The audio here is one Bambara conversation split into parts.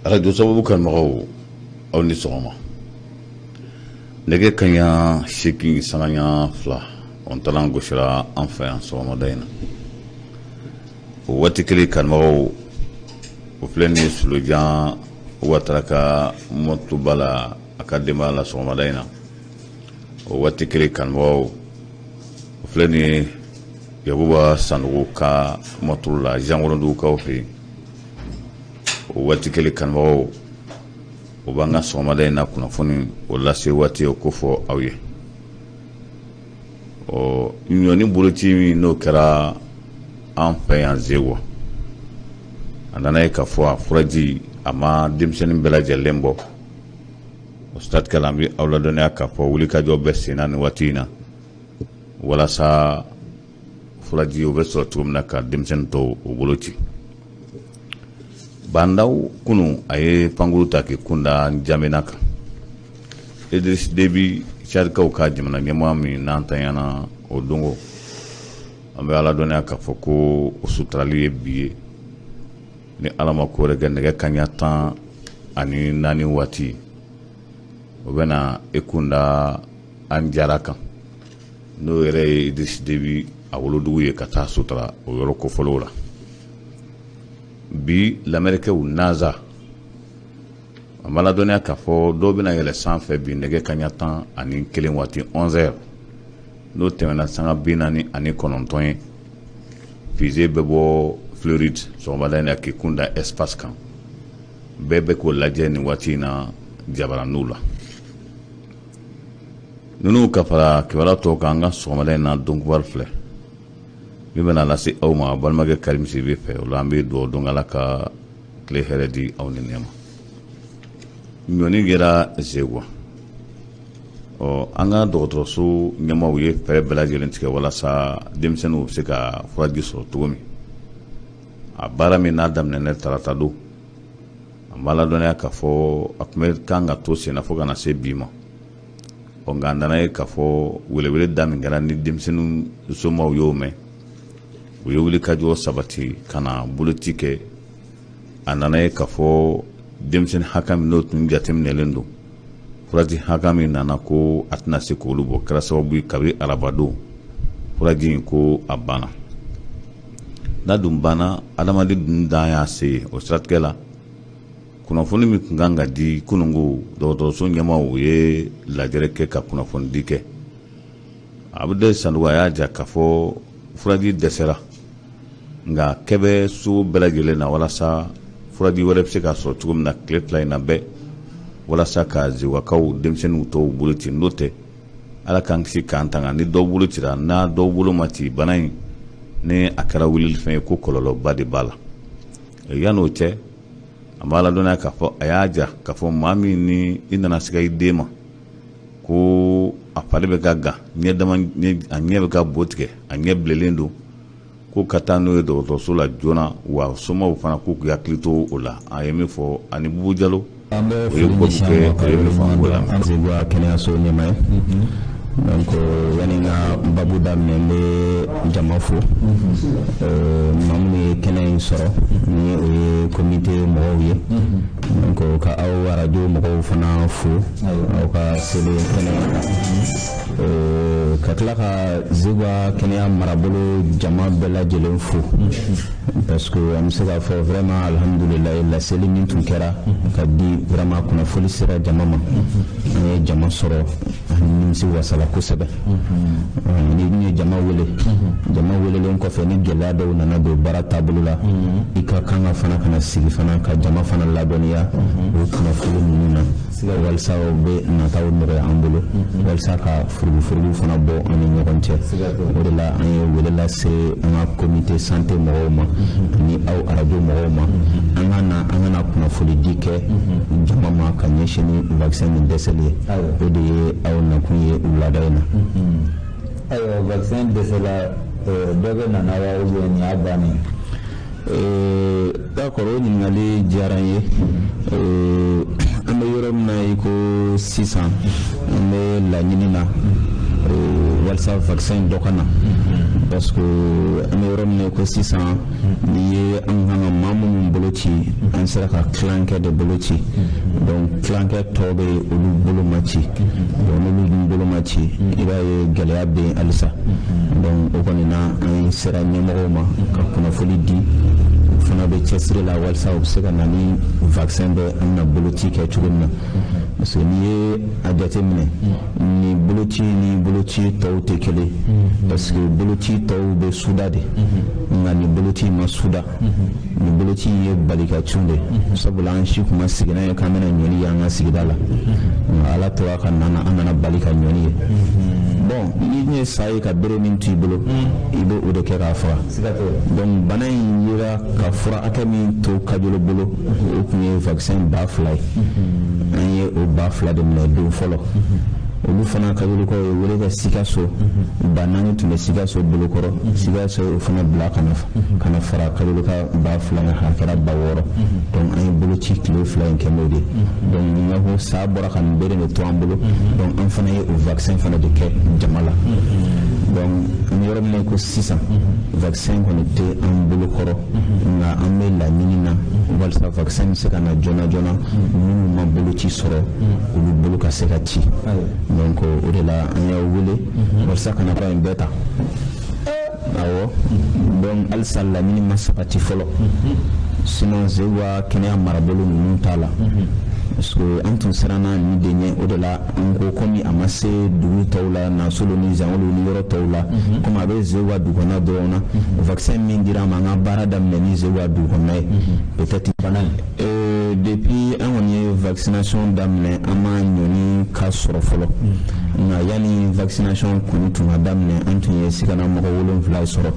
radio sababu kan mɔgɔw aw ni sɔgɔma nɛgɛ kaɲa 8 sanga fila on talan gosira an fɛ yan sɔgɔmada in na o waati kelen kanmɔgɔw o filɛ ni Sulojan Ouattara ka motuba la a ka denbaya la sɔgɔmada in na o waati kelen kanmɔgɔw o filɛ ni Yakuba Sanogo ka motu la Jean Wolondukaw fɛ yen o waati kelen kanmɔgɔw o b'an ka sɔgɔmada in na kunnafoni o lase waati o ko fɔ aw ye ɲɔni boloci min n'o kɛra an fɛ yan Zewa a nana ye k'a fɔ a furaji a ma denmisɛnnin bɛɛ lajɛlen bɔ o stade kɛla an bɛ aw ladɔnniya k'a fɔ wulikajɔ bɛ sen na nin waati in na walasa furaji o bɛ sɔrɔ cogo min na ka denmisɛnnin tɔw o bolo ci bandaw kunu a ye pankuru ta k'i kunda Njamena kan Idriss Déby Tchadikaw ka jamana ɲɛmaa min n'an tanyana o dongo an bɛ ala dɔnniya k'a fɔ ko o suturali ye bi ye ni ala ma ko wɛrɛ kɛ nɛgɛ kaɲa 14 waati o bɛ na i kunda an jara kan n'o yɛrɛ ye Idriss Déby a wolodugu ye ka taa sutura o yɔrɔ kofɔlenw la bi lamɛrikɛw naza an b'a ladɔnniya k'a fɔ dɔw bɛna yɛlɛ sanfɛ bi nɛgɛ kaɲa 11 waati 11h n'o tɛmɛna sanga 49 ye fusée bɛ bɔ Floride sɔgɔmada in na k'i kunda espace kan bɛɛ bɛ k'o lajɛ nin waati in na jabaraniw la ninnu ka fara kibaruya tɔw kan an ka sɔgɔmada in na donkubar filɛ min bɛna lase aw ma balimakɛ Karim Sidibe fɛ o la an bɛ dugawu dɔn Ala ka tile hɛrɛ di aw ni nɛɛma ɲɔni kɛra Zewa an ka dɔgɔtɔrɔso ɲɛmaaw ye fɛɛrɛ bɛɛ lajɛlen tigɛ walasa denmisɛnninw bɛ se ka furaji sɔrɔ cogo min a baara min n'a daminɛ tarata don an b'a ladɔnniya k'a fɔ a tun bɛ kan ka to sen na fo ka na se bi ma nka a nana ye k'a fɔ welewele da min kɛra ni denmisɛnninw somɔgɔw y'o mɛn u ye wulikajɔ sabati ka na boloci kɛ a nana ye k'a fɔ denmisɛnnin hakɛ min n'o tun jateminɛlen don furaji hakɛ min nana ko a tɛna se k'olu bɔ kɛra sababu ye kabi araba don furaji in ko a banna n'a dun banna adamaden dun dan y'a se o siratigɛ la kunnafoni min tun kan ka di kunungo dɔgɔtɔrɔso ɲɛmaaw u ye lajɛrɛ kɛ ka kunnafoni di kɛ Abdel Sanogo a y'a ja k'a fɔ furaji dɛsɛra nka kɛ bɛ so bɛɛ lajɛlen na walasa furaji wɛrɛ bɛ se ka sɔrɔ cogo min na tile fila in na bɛɛ walasa ka Zewakaw denmisɛnninw tɔw bolo ci n'o tɛ ala k'an kisi k'an tanga ni dɔw bolo cira n'a dɔw bolo ma ci bana in ni a kɛra wulilifɛn ye ko kɔlɔlɔba de b'a la yan'o cɛ an b'a ladɔnniya k'a fɔ a y'a ja k'a fɔ maa min ni i nana siga i den ma ko a fari bɛ ka gan a ɲɛ bɛ ka bo tigɛ a ɲɛ bilenlen don ko ka taa n'o ye dɔgɔtɔrɔso la joona wa somɔgɔw fana k'u k'u hakili to o la a ye min fɔ ani Bubu Jalo an bɛ foli ɲɛsin an Zewa kɛnɛyaso ɲɛmaa ye donc yani ka babu daminɛ n bɛ jama fo maa minnu ye kɛnɛ in sɔrɔ ni o ye komite mɔgɔw ye donc ka aw arajo mɔgɔw fana fo aw ka seli kɛnɛ ka tila ka Zewa kɛnɛya marabolo jama bɛɛ lajɛlen fo parce que an bɛ se k'a fɔ vraiment alhamdulilayi laseli min tun kɛra ka di vraiment kunnafoni sera jama ma an ye jama sɔrɔ ani nimisi wasala kosɛbɛ ni ye jama wele jama welelen kɔfɛ ni gɛlɛya dɔw nana don baara taabolo la i ka kan ka fana kana sigi fana ka jama fana ladɔnniya o kunnafoni ninnu na walasa o bɛ nataw nɔgɔya an bolo walasa ka furugufurugu fana bɔ an ni ɲɔgɔn cɛ o de la an ye wele lase an ka komite santé mɔgɔw ma ni aw arajo mɔgɔw ma an kana kunnafoni di kɛ jama ma ka ɲɛsin ni vaccin min dɛsɛli ye o de ye aw nakun ye wulada in na ayiwa vaccin dɛsɛla dɔ bɛ nana wa ou nin y'a bannen d'accord o ɲininkali diyara n ye an bɛ yɔrɔ min na i ko sisan an bɛ laɲini na walasa vaccin dɔ ka na parce que an bɛ yɔrɔ min na ko sisan n'i ye an kan ka maa minnu bolo ci an sera ka tilankɛ de bolo ci donc tilankɛ tɔ bɛ olu bolo ma ci donc n'olu dun bolo ma ci i b'a ye gɛlɛya bɛ yen halisa donc o kɔni na an sera ɲɛmɔgɔw ma ka kunnafoni di u fana bɛ cɛsiri la walasa u bɛ se ka na ni vaccin bɛ an bɛna boloci kɛ cogo min na parce que n'i ye a jateminɛ ni boloci tɔw tɛ kelen parce que boloci tɔw bɛ suda de nka ni boloci ma suda ni boloci ye balika cun de sabula an si kuma sigina ye k'an bɛna ɲɔni ye an ka sigida la nka ala tora ka nana an nana bali ka ɲɔni ye bon n'i ye sa ye ka bere min to i bolo i bɛ o de kɛ k'a faga donc bana in yera ka fura hakɛ min to kajolo bolo o tun ye vaccin 2000 ye an ye o 2000 de minɛ don fɔlɔ olu fana kajolokɔ ye wele kɛ Sikaso ba naani tun bɛ Sikaso bolokɔrɔ Sikaso o fana bila kana fara kajoloka 2000 na a kɛra 6000 donc an ye boloci tile 2 in kɛ n'o de donc n ka ko sa bɔra ka nin bere de to an bolo donc an fana ye o vaccin fana de kɛ jama la donc an yɔrɔ min na ko sisan vaccin kɔni tɛ an bolo kɔrɔ nka an bɛ laɲini na walasa vaccin bɛ se ka na joona joona minnu ma boloci sɔrɔ olu bolo ka se ka ci donc o de la an y'aw wele walasa kana fura in bɛɛ ta awɔ donc halisa laɲini ma sabati fɔlɔ sinon Zewa kɛnɛya marabolo ninnu t'a la parce que an tun siranna nin de ɲɛ o de la an ko komi a ma se dugu tɔw la Nasolo ni Zangolo ni yɔrɔ tɔw la komi a bɛ Zewa dugu kɔnɔna dɔrɔn na vaccin min dira an ma an ka baara daminɛ ni Zewa dugu kɔnɔna ye peut-être bana depuis an kɔni ye vaccination daminɛ an ma ɲɔni ka sɔrɔ fɔlɔ nka yanni vaccination kɔni tun ka daminɛ an tun ye sigana mɔgɔ 7 sɔrɔ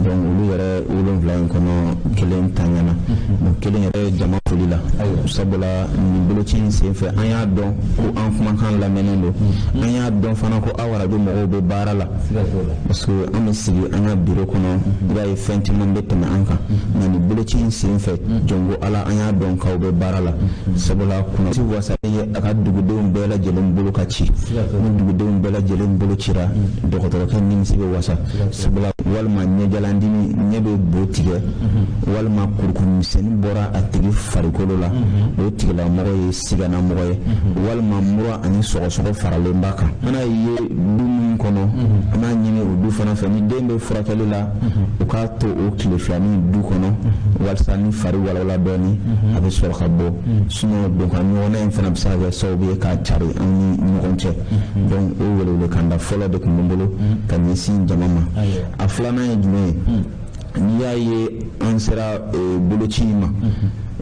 donc olu yɛrɛ 7 in kɔnɔ kelen tanyana donc kelen yɛrɛ jama foli la sabula nin boloci in senfɛ an y'a dɔn ko an kumakan lamɛnnen don an y'a dɔn fana ko aw radio mɔgɔw bɛ baara la parce que an bɛ sigi an ka bureau kɔnɔ i b'a ye fɛn caman bɛ tɛmɛ an kan nka nin boloci in senfɛ jɔn ko ala an y'a dɔn k'aw bɛ baara la sabula kunnafoni wasalen ye a ka dugudenw bɛɛ lajɛlen bolo ka ci ni dugudenw bɛɛ lajɛlen bolo cira dɔgɔtɔrɔkɛ nimisi bɛ wasa sabula walima ɲɛjalandimi ɲɛ bɛ bo tigɛ walima kurukurumisɛnnin bɔra a tigi farikolo la o tigilamɔgɔ ye sigana mɔgɔ ye walima mura ani sɔgɔsɔgɔ faralen b'a kan mana ye du min kɔnɔ an b'a ɲini o du fana fɛ ni den bɛ furakɛli la u k'a to o tile 2 du kɔnɔ walasa ni fari walawala dɔɔni a bɛ sɔrɔ ka bɔ sinon donc a ɲɔgɔnna in fana bɛ se ka kɛ sababu ye k'a cari an ni ɲɔgɔn cɛ donc o welewelekanda fɔlɔ de tun bɛ n bolo ka ɲɛsin jama ma a filanan ye jumɛn ye n'i y'a ye an sera boloci ma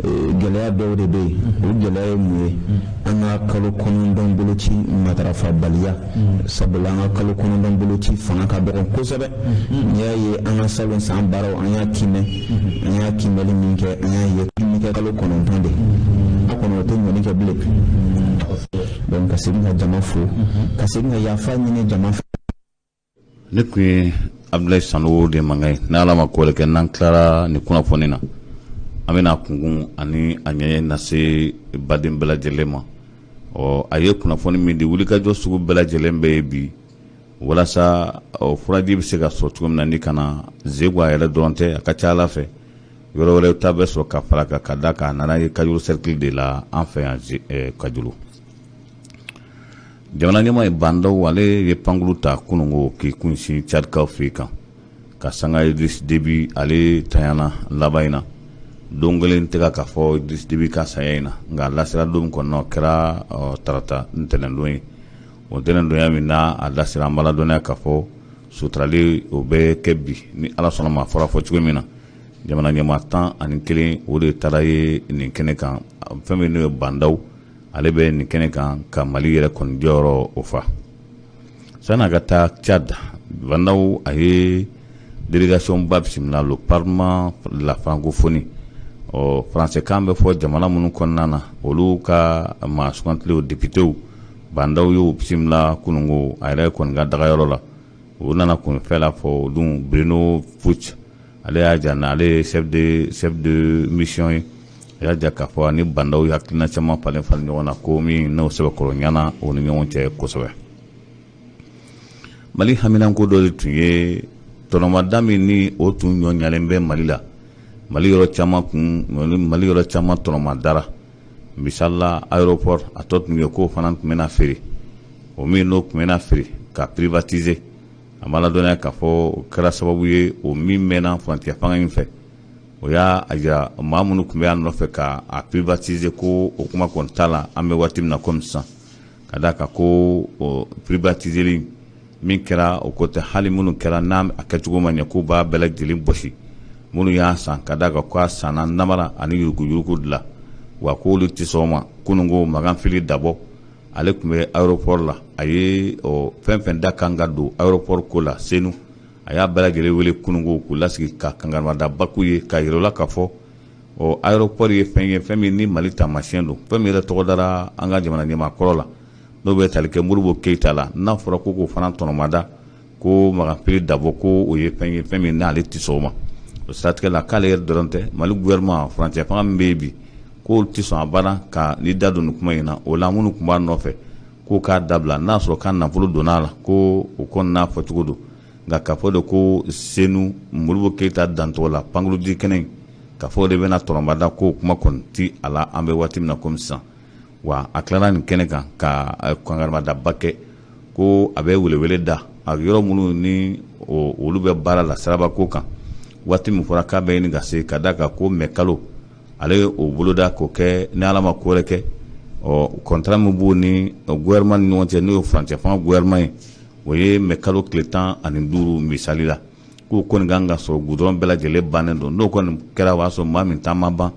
gɛlɛya dɔw de bɛ yen o gɛlɛya ye mun ye an ka kalo 9 boloci matarafa baliya sabula an ka kalo 9 boloci fanga ka dɔgɔ kosɛbɛ n'i y'a ye an ka salon san baaraw an y'a kimɛli min kɛ an y'a ye min kɛ kalo 9 de a kɔnɔ o tɛ ɲɔni kɛ bilen donc ka segin ka jama fo ka segin ka yafa ɲini jama fɛ ne tun ye Abdoulaye Sanogo de mankan ye n'ala ma ko wɛrɛ kɛ n'an tilara nin kunnafoni na an bɛna kunkun ani a ɲɛɲɛ lase baden bɛɛ lajɛlen ma a ye kunnafoni min di wulikajɔ sugu bɛɛ lajɛlen bɛ ye bi walasa furaji bɛ se ka sɔrɔ cogo min na ni kana Zewa yɛrɛ dɔrɔn tɛ a ka ca Ala fɛ yɔrɔ wɛrɛw ta bɛ sɔrɔ ka fara kan ka da kan a nana ye Kajolo cercle de la an fɛ yan Kajolo jamana ɲɛmaa ye Bandaw ale ye pankuru ta kunungo k'i kunsin Tchadkaw fɛ kan ka sanga Idriss Déby ale tanyana laban in na don kelen tɛ ka fɔ Idriss Déby ka saya in na nka lasira don min kɔnɔ kɛra tarata ntɛnɛndon ye o ntɛnɛndonya min na a lasira an bala dɔnniya ka fɔ suturali o bɛ kɛ bi ni Ala sɔnna ma fɔra fɔ cogo min na jamana ɲɛmaa 11 o de taara ye nin kɛnɛ kan fɛn min n'o ye Bandaw ale bɛ nin kɛnɛ kan ka Mali yɛrɛ kɔni jɔyɔrɔ o fa san'a ka taa Tchad Bandaw a ye délégation ba bisimila le parlement la francophonie français kan bɛ fɔ jamana minnu kɔnɔna na olu ka maa sugantilen députéw Bandaw y'o bisimila kunungo a yɛrɛ kɔni ka dagayɔrɔ la o nana kunfɛ la fɔ dun Bruno Fuchs ale y'a jira ale ye chef de mission ye a y'a jira k'a fɔ ani Bandaw ye hakilina caman falen ɲɔgɔn na ko min n'o sɛbɛkɔrɔ ɲana o ni ɲɔgɔn cɛ kosɛbɛ Mali haminanko dɔ de tun ye tɔnɔmada min ni o tun ɲɔɲalen bɛ Mali la, Mali yɔrɔ caman tɔnɔmadara. Misalila aéroport a tɔ tun ye k'o fana tun bɛna feere, o min n'o tun bɛna feere ka privatiser, a ma ladɔnniya k'a fɔ o kɛra sababu ye o min mɛnna furancɛ fanga in fɛ, o y'a jira maa minnu tun bɛ a nɔfɛ ka a privatiser ko o kuma kɔni t'a la an bɛ waati min na komi sisan, ka d'a kan ko o privatiseli min kɛra o ko tɛ, hali minnu kɛra n'a a kɛcogo ma ɲɛ k'u b'a bɛɛ lajɛlen bɔsi, minnu y'a san ka d'a kan k'a sanna namara ani yuruguyurugu de la, wa k'olu tɛ sɔn o ma. Kunungo Maganfili Dabo ale tun bɛ aéroport la, a ye fɛn fɛn da kan ka don aéroport ko la Senu, a y'a bɛɛ lajɛlen wele kunungo k'u lasigi ka kangarida baku ye k'a yir'u la k'a fɔ aéroport ye fɛn ye fɛn min ni Mali taamasiyɛn don, fɛn min yɛrɛ tɔgɔ dara an ka jamana ɲɛmaakɔrɔ la n'o bɛ tali kɛ Modibo Keyita la, n'a fɔra ko k'o fana tɔnɔmada ko Maganfili Dabo ko o ye fɛn ye fɛn min n'ale tɛ sɔn o ma. O siratigɛ la k'ale yɛrɛ dɔrɔn tɛ, Mali gouvernement furancɛ fanga min bɛ yen bi k'o tɛ sɔn a banna ka ni da don nin kuma in na, o la minnu tun b'a nɔfɛ k'o k'a dabila n'a sɔrɔ k'a nafolo donn'a la ko o kɔni n'a fɔcogo don, nka k'a fɔ de ko Senu Modibo Keyita dancogo la pankurudi kɛnɛ in k'a fɔ de bɛna tɔnɔmada ko kuma kɔni ti a la an bɛ waati min na komi sisan, wa a tilara nin kɛnɛ kan ka kangarimada kɛ ko a bɛ welewele da a yɔrɔ minnu ni olu bɛ baara la sirabako kan, waati min fɔra k'a bɛ ɲini ka se ka d'a kan ko mɛ kalo ale ye o boloda k'o kɛ ni Ala ma ko wɛrɛ kɛ, contrat min b'o ni gouvernement ni ɲɔgɔn cɛ n'o ye furancɛ fanga gouvernement ye, o ye mɛ kalo tile 15 misali la, k'o kɔni kan ka sɔrɔ goudron bɛɛ lajɛlen bannen don, n'o kɔni kɛra o b'a sɔrɔ maa min ta ma ban,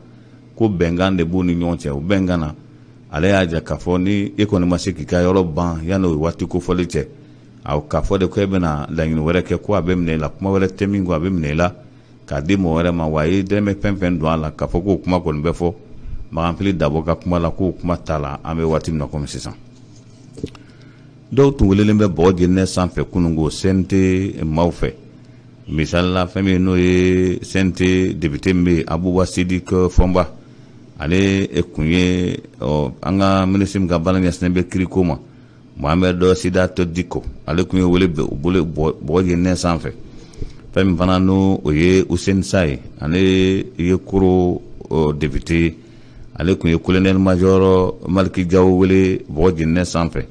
ko bɛnkan de b'u ni ɲɔgɔn cɛ. O bɛnkan na ale y'a jira k'a fɔ ni e kɔni ma se k'i ka yɔrɔ ban yanni o waati kofɔli cɛ, k'a fɔ de ko e bɛna laɲini wɛrɛ kɛ ko a bɛ minɛ i la, kuma wɛrɛ tɛ min ko a bɛ minɛ i la k'a di mɔgɔ wɛrɛ ma, wa a ye dɛrɛmɛ fɛn fɛn don a la k'a fɔ k'o kuma kɔni bɛ fɔ Maganfili Dabo ka kuma la k'o kuma t'a la an bɛ waati min na komi sisan. Dɔw tun welelen bɛ bɔgɔ jenɛ sanfɛ kunungo CNT maaw fɛ, misalila fɛn min n'o ye CNT député min bɛ yen Abuba Sidiki Fɔnba, ale kun ye an ka ministre min ka baara ɲɛsinnen bɛ kiriko ma Mohamed Sidato Diko, ale kun ye wele bɔgɔ jenɛ sanfɛ. Fɛn min fana n'o o ye Hussein Saye, ale ye koro député, ale kun ye colonel major Maliki Jawo wele bɔgɔ jenɛ sanfɛ.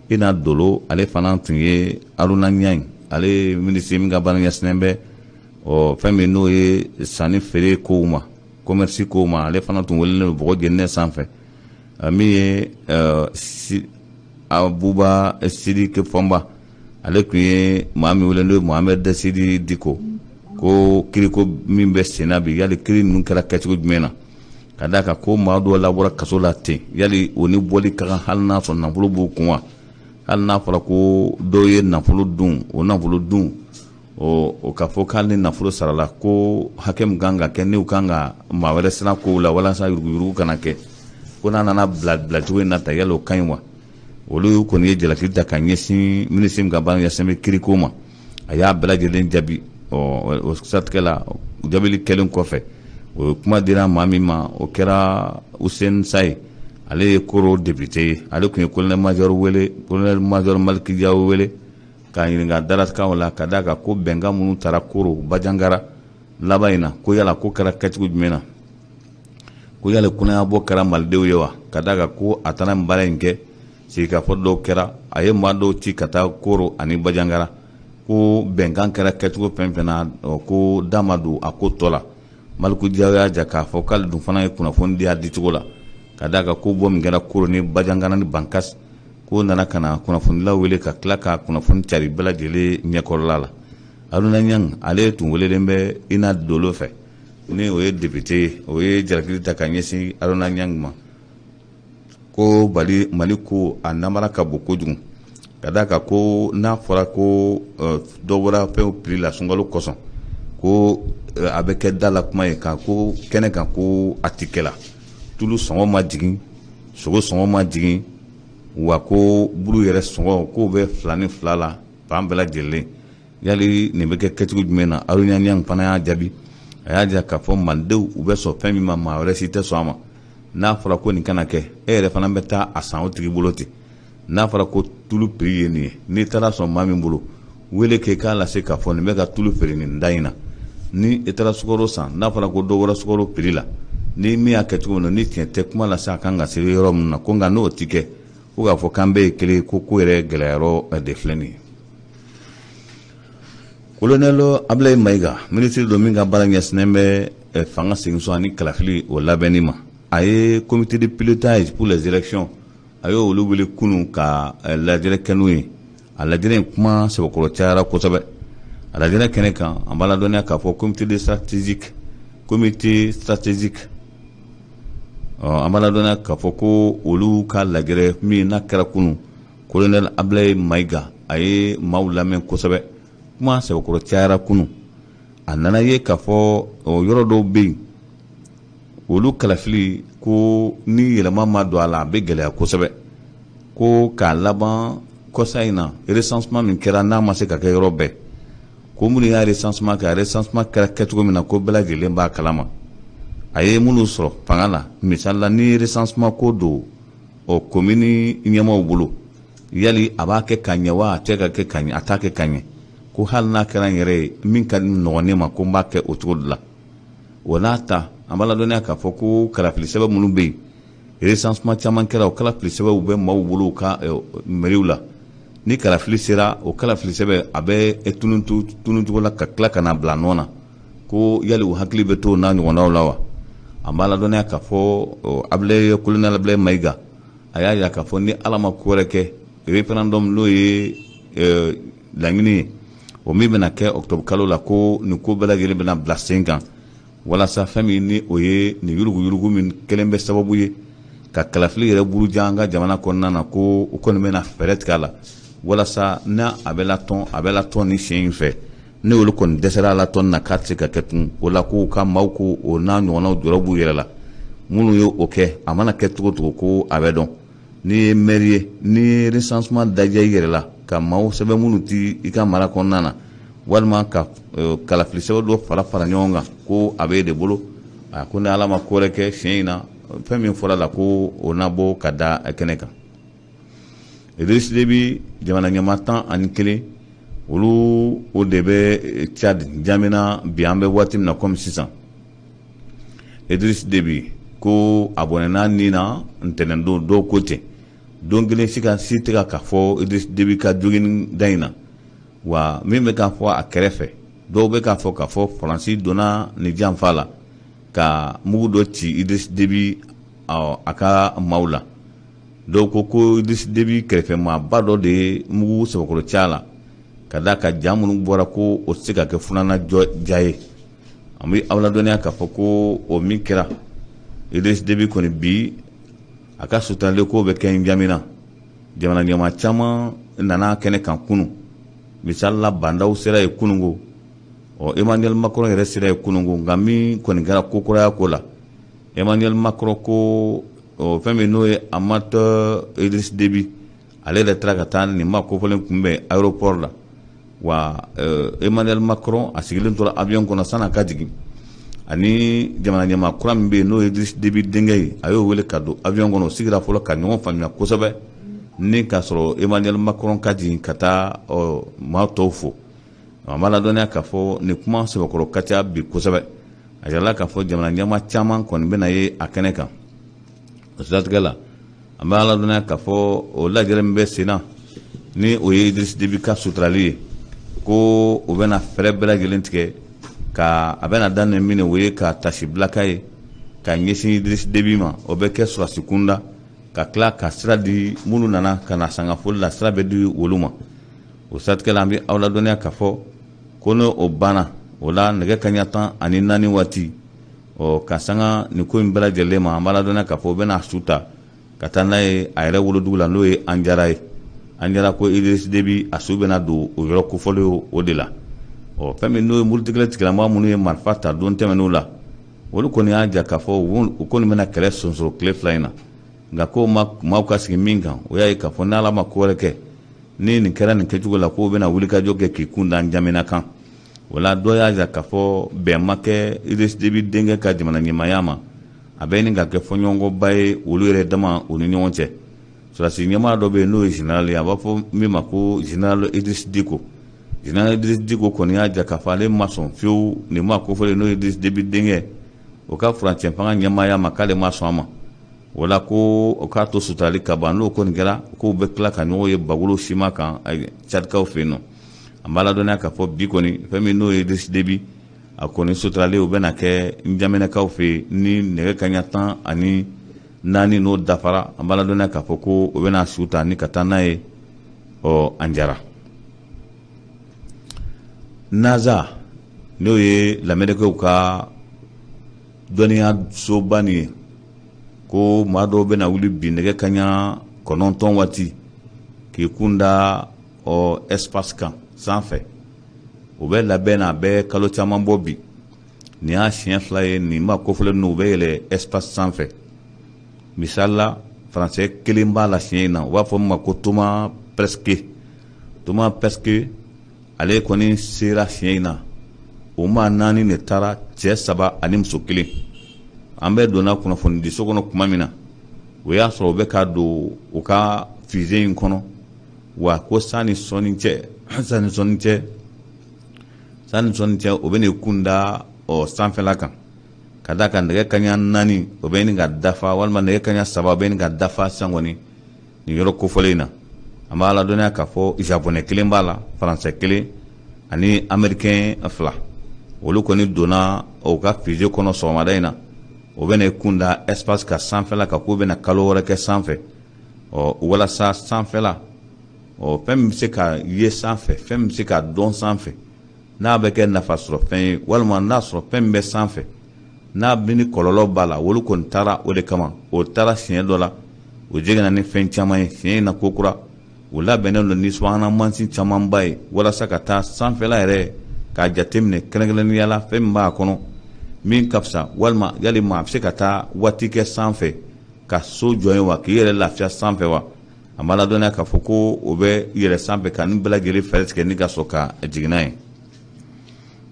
Ina Dolo ale fana tun ye Aruna Ɲaŋ, ale ministre min ka baara ɲɛsinnen bɛ fɛn min n'o ye sanni feere kow ma, commerce kow ma, ale fana tun welelen bɔgɔ jenɛ sanfɛ. Min ye Abuba Sidiki Fɔnba, ale tun ye maa min wele n'o ye Mohamed Sidi Diko, ko kiriko min bɛ senna bi yali kiri ninnu kɛra kɛcogo jumɛn na, ka d'a kan ko maa dɔw labɔra kaso la ten, yali o ni bɔli ka kan hali n'a sɔrɔ nafolo b'u kun wa, hali n'a fɔra ko dɔw ye nafolo dun, o nafolo dun o ka fɔ k'ale ni nafolo sarala ko hakɛ min kan ka kɛ n'u kan ka maa wɛrɛ siran kow la walasa yuruguyurugu kana kɛ, ko n'a nana bila cogo in na ta yali o ka ɲi wa. Olu kɔni ye jalaki ta ka ɲɛsin ministre min ka baara ɲɛsinnen bɛ kiriko ma, a y'a bɛɛ lajɛlen jaabi. O siratigɛ la jaabili kɛlen kɔfɛ o ye kuma dira maa min ma, o kɛra Hussein Saye, ale ye koro député ye, ale kun ye colonel major Maliki Jawo wele k'a ɲininka dalakanw la ka d'a kan ko bɛnkan minnu taara koro Bajangara laban in na ko yala ko kɛra kɛcogo jumɛn na, ko yala kunnayabɔ kɛra malidenw ye wa, ka d'a kan ko a taara nin baara in kɛ sigikafɔ dɔw kɛra, a ye maa dɔw ci ka taa koro ani Bajangara, ko bɛnkan kɛra kɛcogo fɛn fɛn na ko da ma don a ko tɔ la. Maliku Jawo y'a ja k'a fɔ k'ale dun fana ye kunnafoni di a dicogo la, ka d'a kan ko bɔ min kɛra koro ni Bajangara ni Bankasi, ko nana ka na kunnafonilaw wele ka tila ka kunnafoni cari bɛɛ lajɛlen ɲɛkɔrɔla la. Aruna Ɲaŋ ale tun welelen bɛ Ina Dolo fɛ, ni o ye député ye, o ye jalaki ta ka ɲɛsin Aruna Ɲaŋ ma, ko Mali ko a namara ka bon kojugu, ka d'a kan ko n'a fɔra ko dɔ bɔra fɛnw prix la sunkalo kɔsɔn, ko a bɛ kɛ da la kuma ye kan ko kɛnɛ kan ko a tɛ kɛla, tulu sɔngɔ ma jigin, sogo sɔngɔ ma jigin, wa ko buru yɛrɛ sɔngɔ k'o bɛ 2 la fan bɛɛ lajɛlen. Yali nin bɛ kɛ kɛcogo jumɛn na? Aruna Ɲaŋ fana y'a jaabi, a y'a jira k'a fɔ malidenw u bɛ sɔn fɛn min ma maa wɛrɛ si tɛ sɔn a ma. N'a fɔra ko nin kana kɛ, e yɛrɛ fana bɛ taa a san o tigi bolo ten. N'a fɔra ko tulu prix ye nin ye, n'i taara sɔn maa min bolo wele kɛ k'a lase k'a fɔ nin bɛ ka tulu feere nin da in na ni i taara sukaro san n'a fɔra ko dɔ wɛrɛ sukaro prix la ni min y'a kɛ cogo min na ni tiɲɛ tɛ kuma lase a kan ka se yɔrɔ min na ko nka n'o ti kɛ ko k'a fɔ k'an bɛɛ ye kelen ko yɛrɛ gɛlɛyayɔrɔ de filɛ nin ye. Colonel Ablaye Maïga ministre dɔ min ka baara ɲɛsinnen bɛ fanga seginso ani kalafili o labɛnni ma a ye comité de pilotage pour les élections a y'o olu wele kunun ka lajɛrɛ kɛ n'u ye a lajɛrɛ in kuma sɛbɛkɔrɔ cayara kosɛbɛ a lajɛrɛ kɛnɛ kan an b'a ladɔnniya k'a fɔ comité stratégique an b'a ladɔnniya k'a fɔ ko olu ka lajɛrɛ min n'a kɛra kunun colonel Ablaye Maïga a ye maaw lamɛn kosɛbɛ kuma sɛbɛkɔrɔ cayara kunun a nana ye k'a fɔ yɔrɔ dɔw bɛ yen olu kalafili ko ni yɛlɛma ma don a la a bɛ gɛlɛya kosɛbɛ ko k'a laban kɔsa in na recensement min kɛra n'a ma se ka kɛ yɔrɔ bɛɛ ko minnu y'a recensement kɛra kɛcogo min na ko bɛɛ lajɛlen b'a kalama a ye minnu sɔrɔ fanga la misali la ni recensement ko don commune ɲɛmaaw bolo yali a b'a kɛ ka ɲɛ wa a tɛ ka kɛ ka ɲɛ a t'a kɛ ka ɲɛ ko hali n'a kɛra n yɛrɛ ye min ka nɔgɔn ne ma ko n b'a kɛ o cogo de la o n'a ta an b'a ladɔnniya k'a fɔ ko kalafili sɛbɛn minnu bɛ yen recensement caman kɛra o kalafili sɛbɛnw bɛ maaw bolo u ka mairies la ni kalafili sera o kalafili sɛbɛn a bɛ tunun cogo la ka tila ka na bila nɔ na ko yali o hakili bɛ to o n'a ɲɔgɔnnaw la wa an b'a ladɔnniya k'a fɔ colonel Ablaye Maïga a y'a jira k'a fɔ ni ala ma ko wɛrɛ kɛ référendum n'o ye laɲini ye o min bɛna kɛ octobre kalo la ko nin ko bɛɛ lajɛlen bɛna bila sen kan walasa fɛn min ni o ye nin yuruguyurugu min kelen bɛ sababu ye ka kalafili yɛrɛ buruja an ka jamana kɔnɔna na ko o kɔni bɛna fɛɛrɛ tigɛ a la walasa n'a a bɛ latɔn ni siɲɛ in fɛ ne olu kɔni dɛsɛra a latɔn na k'a tɛ se ka kɛ tun o la ko ka maaw ko o n'a ɲɔgɔnnaw jɔrɔ b'u yɛrɛ la minnu ye o kɛ a mana kɛ cogo cogo ko a bɛ dɔn n'i ye maire ye n'i ye recensement dajɛ i yɛrɛ la ka maaw sɛbɛn minnu ti i ka mara kɔnɔna na walima ka kalafili sɛbɛn dɔ fara ɲɔgɔn kan ko a bɛ e de bolo ko ni ala ma ko wɛrɛ kɛ siɲɛ in na fɛn min fɔra la ko o na bɔ ka da kɛnɛ kan Idriss Déby jamana ɲɛmaa 11 olu o de bɛ Tchad N'Djamena bi an bɛ waati min na komi sisan Idriss Déby ko a bɔnɛna nin na ntɛnɛn don dɔw ko ten don kelen si tɛ ka fɔ Idriss Déby ka joginni da in na wa min bɛ k'a fɔ a kɛrɛfɛ dɔw bɛ k'a fɔ Faransi donna nin janfa la ka mugu dɔ ci Idriss Déby a ka maaw la dɔw ko Idriss Déby kɛrɛfɛ maaba dɔ de ye mugu sɛbɛkɔrɔ caya la ka da ka ja minnu bɔra ko o tɛ se ka kɛ funana ja ye an bɛ aw ladɔnniya k'a fɔ ko o min kɛra Idriss Déby kɔni bi a ka suturalen ko bɛ kɛ N'Djamena jamana ɲɛmaa caman nana kɛnɛ kan kunun misali la bandaw sera ye kunungo Emmanuel Macron yɛrɛ sera ye kunungo nka min kɔni kɛra kokɔrɔya ko la Emmanuel Macron ko fɛn min n'o ye Amath Idriss Déby ale yɛrɛ taara ka taa nin ma kofɔlen kunbɛn aéroport la wa Emmanuel Macron a sigilen tora avion kɔnɔ san'a ka jigin ani jamana ɲɛmaa kura min bɛ yen n'o ye Idriss Déby denkɛ ye a y'o wele ka don avion kɔnɔ o sigira fɔlɔ ka ɲɔgɔn faamuya kosɛbɛ ni k'a sɔrɔ Emmanuel Macron ka jigin ka taa maa tɔw fo an b'a ladɔnniya k'a fɔ nin kuma sɛbɛkɔrɔ ka ca bi kosɛbɛ a jirala k'a fɔ jamana ɲɛmaa caman kɔni bɛna ye a kɛnɛ kan o siratigɛ la an b'a ladɔnniya k'a fɔ o lajɛrɛ min bɛ sen na ni o ye Idriss Déby ka suturali ye ko o bɛna fɛɛrɛ bɛɛ lajɛlen tigɛ ka a bɛna daminɛ min o ye ka tasi bilaka ye ka ɲɛsin Idriss Déby ma o bɛ kɛ surasi kunda ka tila ka sira di minnu nana ka na sangafoli la sira bɛ di olu ma o siratigɛ la an bɛ aw ladɔnniya k'a fɔ ko n'o banna o la nɛgɛ kaɲa 14 waati ka sanga nin ko in bɛɛ lajɛlen ma an b'a ladɔnniya k'a fɔ o bɛna su ta ka taa n'a ye a yɛrɛ wolodugu la n'o ye Anjara ye Anjara ko Idriss Déby a su bɛna don o yɔrɔ kofɔlen o de la fɛn min n'o ye muritigɛla tigilamɔgɔ minnu ye marifa ta don tɛmɛn'o la olu kɔni y'a ja k'a fɔ u kɔni bɛna kɛlɛ sonsoro tile 2 in na nka ko maaw ka sigi min kan o y'a ye k'a fɔ n'ala ma ko wɛrɛ kɛ ni nin kɛra nin kɛcogo la k'o bɛna wulikajɔ kɛ k'i kun da N'Djamena kan o la dɔ y'a ja k'a fɔ bɛn ma kɛ Idriss Déby denkɛ ka jamana ɲɛmaaya ma a bɛ nin ka kɛ fɔɲɔgɔnkɔba ye olu yɛrɛ dama u ni ɲɔgɔn cɛ sɔrɔsi ɲɛmaa dɔ bɛ yen n'o ye général ye a b'a fɔ min ma ko général Idriss Diko général Idriss Diko kɔni y'a ja k'a fɔ ale ma sɔn fiyewu nin ma kofɔlen n'o ye Idriss Déby denkɛ o ka furancɛ fanga ɲɛmaaya ma k'ale ma sɔn a ma wala ko o k'a to suturali ka ban n'o kɔni kɛra k'u bɛ tila ka ɲɔgɔn ye bagolo sima kan cadikaw fɛ yen nɔ an b'a ladɔnniya k'a fɔ bi kɔni fɛn min n'o ye Idriss Déby a kɔni suturalen u bɛna kɛ N'Djamena fɛ yen ni nɛgɛ kaɲa 14 n'o dafara an b'a ladɔnniya k'a fɔ ko u bɛna su ta ni ka taa n'a ye Andiara. Naza n'o ye lamɛnnikɛw ka dɔnniya soba nin ye ko maa dɔw bɛna wuli bi nɛgɛ kaɲa 9 waati k'i kun da espace kan sanfɛ u bɛ labɛn na a bɛ kalo caman bɔ bi nin y'a siɲɛ 2 ye nin ma kofɔlen ninnu u bɛ yɛlɛ espace sanfɛ misali la faransɛ kelen b'a la siɲɛ in na u b'a fɔ min ma ko Thomas Pesquet ale kɔni sera siɲɛ in na o maa 4 de taara cɛ 3 ani muso 1 an bɛ donna kunnafoni di so kɔnɔ tuma min na o y'a sɔrɔ u bɛ ka don u ka fusée in kɔnɔ wa ko sani sɔnni cɛ o bɛ n'i kun da sanfɛla kan ka da kan nɛgɛ kaɲa 4 o bɛ ɲini ka dafa walima nɛgɛ kaɲa 3 o bɛ ɲini ka dafa sisan kɔni nin yɔrɔ kofɔlen in na an b'a ladɔnniya k'a fɔ japonais 1 b'a la faransɛ 1 ani américain 2 olu kɔni donna o ka fusée kɔnɔ sɔgɔmada in na o bɛ n'i kun da espace ka sanfɛla kan k'u bɛna kalo wɛrɛ kɛ sanfɛ walasa sanfɛla fɛn min bɛ se ka ye sanfɛ fɛn min bɛ se ka dɔn sanfɛ n'a bɛ kɛ nafa sɔrɔ fɛn ye walima n'a sɔrɔ fɛn min bɛ sanfɛ n'a bɛ ni kɔlɔlɔ b'a la olu kɔni taara o de kama o taara siɲɛ dɔ la o jiginna ni fɛn caman ye siɲɛ in na ko kura o labɛnnen don ni subahana mansin camanba ye walasa ka taa sanfɛla yɛrɛ k'a jateminɛ kɛrɛnkɛrɛnnenya la fɛn min b'a kɔnɔ min ka fisa walima yali maa a bɛ se ka taa waati kɛ sanfɛ ka so jɔ yen wa k'i yɛrɛ lafiya sanfɛ wa a b'a ladɔnniya k'a fɔ ko o bɛ yɛrɛ sanfɛ ka nin bɛɛ lajɛlen fɛɛrɛ tigɛ ni ka sɔrɔ ka jigin n'a ye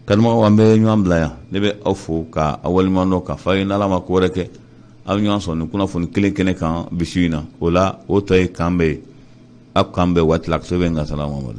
kanumɔgɔw an bɛ ɲɔgɔn bila yan ne bɛ aw fo ka aw waleɲumandɔn ka fɔ a ye n'Ala ma ko wɛrɛ kɛ aw ɲɔgɔn sɔrɔ nin kunnafoni kelen kɛnɛ kan bisi in na o la o tɔ ye kan bɛɛ ye aw kan bɛɛ waati la so bɛ n ka salamu